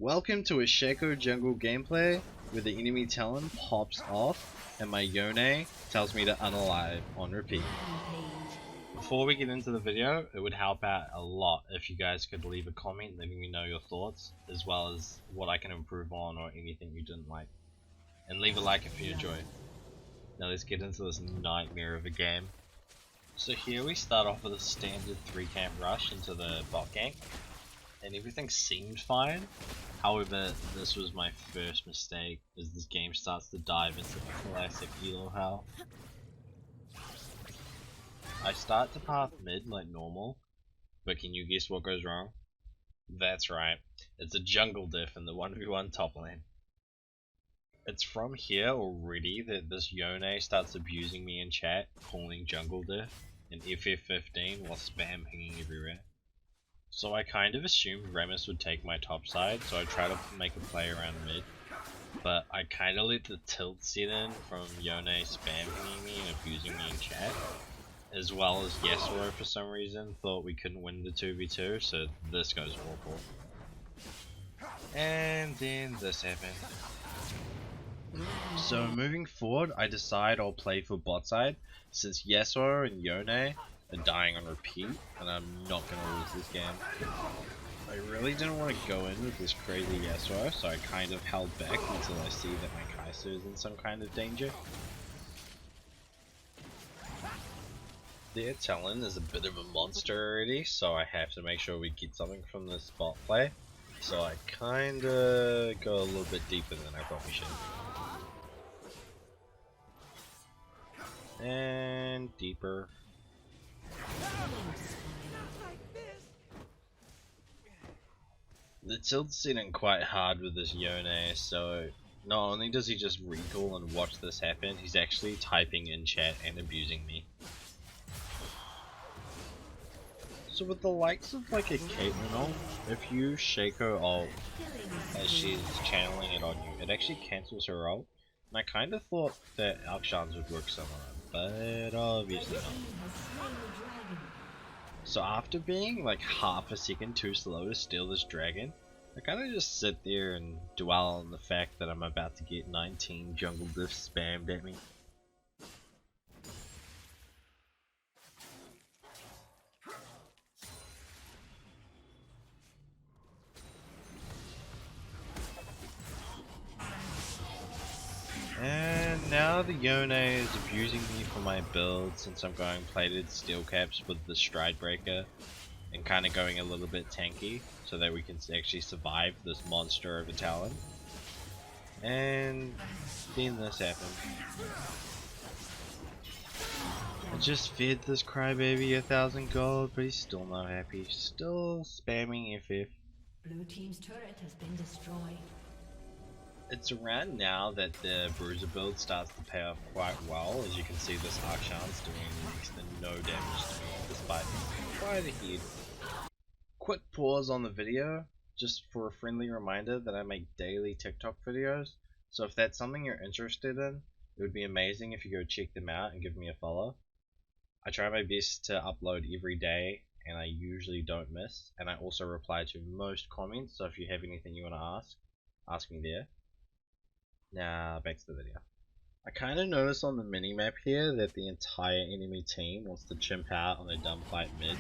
Welcome to a Shaco jungle gameplay where the enemy talon pops off and my Yone tells me to unalive on repeat. Before we get into the video, it would help out a lot if you guys could leave a comment letting me know your thoughts, as well as what I can improve on or anything you didn't like. And leave a like if you enjoyed. Now let's get into this nightmare of a game. So here we start off with a standard 3 camp rush into the bot gank, and everything seemed fine. However, this was my first mistake as this game starts to dive into classic elo hell. I start to path mid like normal, but can you guess what goes wrong? That's right, it's a jungle diff in the 1v1 top lane. It's from here already that this Yone starts abusing me in chat, calling jungle diff and FF15 while spam pinging everywhere. So I kind of assumed Remus would take my top side, so I try to make a play around mid, but I kind of let the tilt set in from Yone spam pinging me and abusing me in chat, as well as Yasuo for some reason thought we couldn't win the 2v2, so this goes awful. And then this happened. So moving forward, I decide I'll play for bot side, since Yasuo and Yone are dying on repeat, and I'm not going to lose this game. I really didn't want to go in with this crazy Yasuo, so I kind of held back until I see that my Kai'Sa is in some kind of danger. Their talon is a bit of a monster already, so I have to make sure we get something from this bot play. So I kinda go a little bit deeper than I probably should. And deeper. The tilt's sitting quite hard with this Yone, so not only does he just recall and watch this happen, he's actually typing in chat and abusing me. So with the likes of like a Caitlyn ult, if you Shaco ult as she's channeling it on you, it actually cancels her ult. And I kind of thought that Akshan's would work similar, but obviously not. So after being like half a second too slow to steal this dragon, I kind of just sit there and dwell on the fact that I'm about to get 19 jungle diffs spammed at me. And now the Yone is abusing me for my build since I'm going plated steel caps with the stride breaker and kind of going a little bit tanky so that we can actually survive this monster of a talon. And then this happened. I just fed this crybaby 1000 gold, but he's still not happy. Still spamming FF. Blue team's turret has been destroyed. It's around now that the bruiser build starts to pay off quite well. As you can see, this Akshan's doing next to no damage to me despite quite a head. Quick pause on the video just for a friendly reminder that I make daily TikTok videos, so if that's something you're interested in, it would be amazing if you go check them out and give me a follow. I try my best to upload every day and I usually don't miss, and I also reply to most comments, so if you have anything you want to ask me there. Now back to the video. I kind of noticed on the minimap here that the entire enemy team wants to chimp out on a dumb fight mid,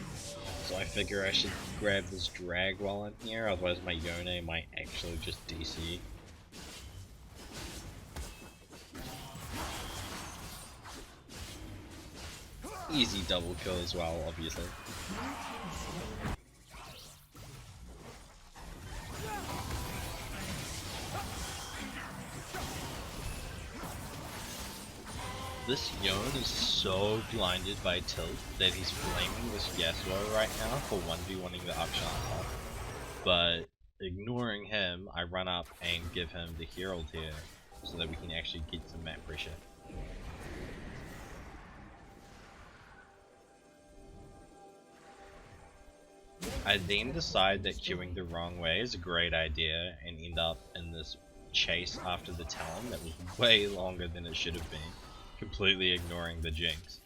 so I figure I should grab this drag while I'm here, otherwise my Yone might actually just DC. Easy double kill as well, obviously. This Yone is so blinded by tilt that he's flaming this Yasuo right now for 1v1ing the Akshan off. But ignoring him, I run up and give him the hero here so that we can actually get some map pressure. I then decide that queuing the wrong way is a great idea and end up in this chase after the talon that was way longer than it should have been, completely ignoring the jinx.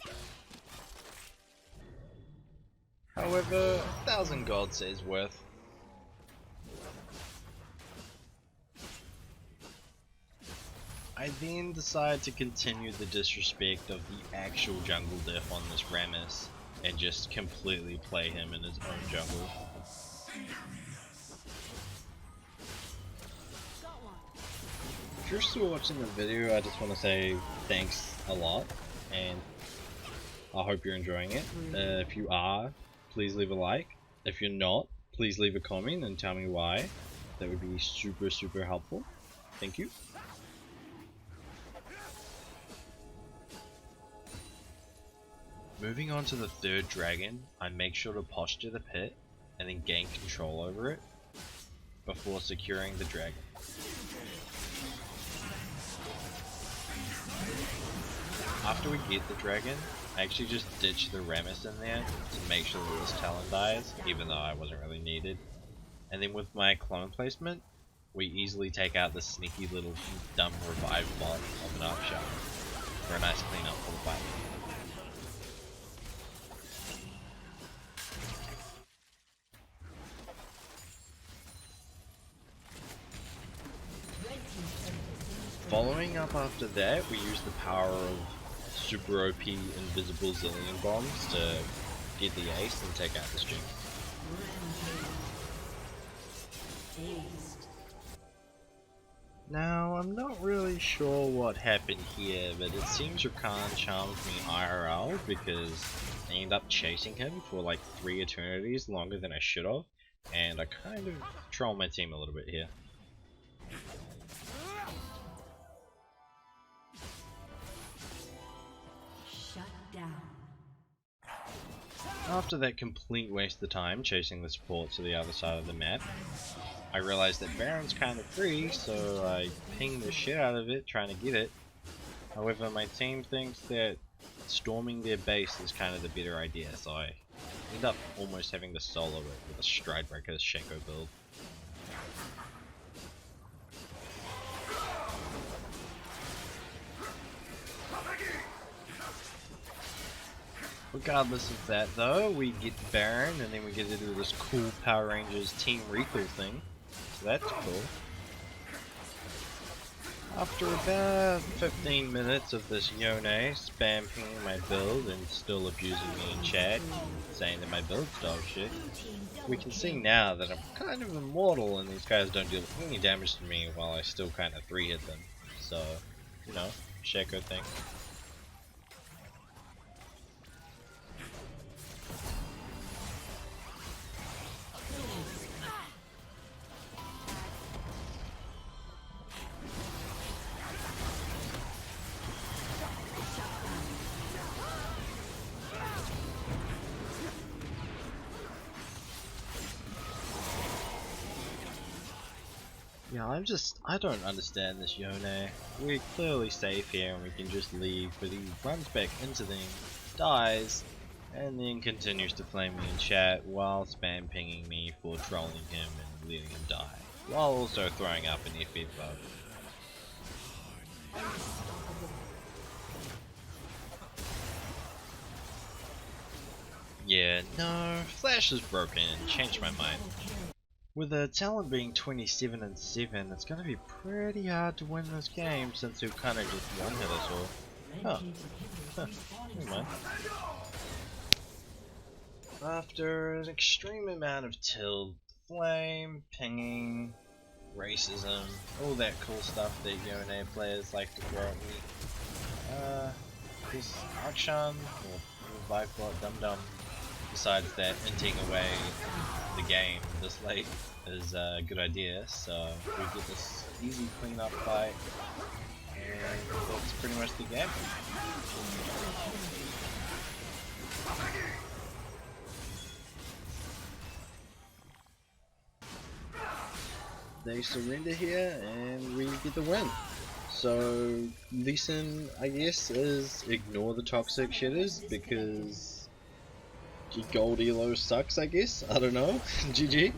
However, 1000 gold says worth. I then decide to continue the disrespect of the actual jungle diff on this Rammus and just completely play him in his own jungle. If you're still watching the video, I just want to say thanks a lot, and I hope you're enjoying it. If you are, please leave a like. If you're not, please leave a comment and tell me why. That would be super helpful. Thank you. Moving on to the third dragon, I make sure to posture the pit and then gain control over it before securing the dragon. After we get the dragon, I actually just ditch the Rammus in there to make sure that this Talon dies, even though I wasn't really needed. And then with my clone placement, we easily take out the sneaky little dumb revive bot of an Archon for a nice cleanup for the fight. Following up after that, we use the power of super OP invisible zillion bombs to get the ace and take out this Jinx. Now, I'm not really sure what happened here, but it seems Rakan charmed me IRL because I ended up chasing him for like 3 eternities longer than I should have, and I kind of trolled my team a little bit here. After that complete waste of time chasing the support to the other side of the map, I realized that Baron's kind of free, so I pinged the shit out of it trying to get it. However, my team thinks that storming their base is kind of the better idea, so I end up almost having to solo it with a Stridebreaker Shaco build. Regardless of that though, we get Baron and then we get to do this cool Power Rangers Team Recall thing, so that's cool. After about 15 minutes of this Yone spam pinging my build and still abusing me in chat, saying that my build's dog shit, we can see now that I'm kind of immortal and these guys don't deal any damage to me while I still kind of 3-hit them. So, you know, Shaco thing. Yeah, I don't understand this Yone. We're clearly safe here and we can just leave, but he runs back into them, dies, and then continues to flame me in chat while spam pinging me for trolling him and letting him die, while also throwing up an FF bug. Yeah, no, Flash is broken, changed my mind. With a talent being 27 and 7, it's going to be pretty hard to win this game since he'll kind of just one-hit us all. Never mind. After an extreme amount of tilt, flame, pinging, racism, all that cool stuff that Yone players like to throw at me, this Archon, or Vivebot Dum Dum, decides that inting away the game this late is a good idea, so we get this easy cleanup fight, and that's pretty much the game. They surrender here and we get the win. So lesson, I guess, is ignore the toxic shitters because Gold Elo sucks, I guess. I don't know. GG.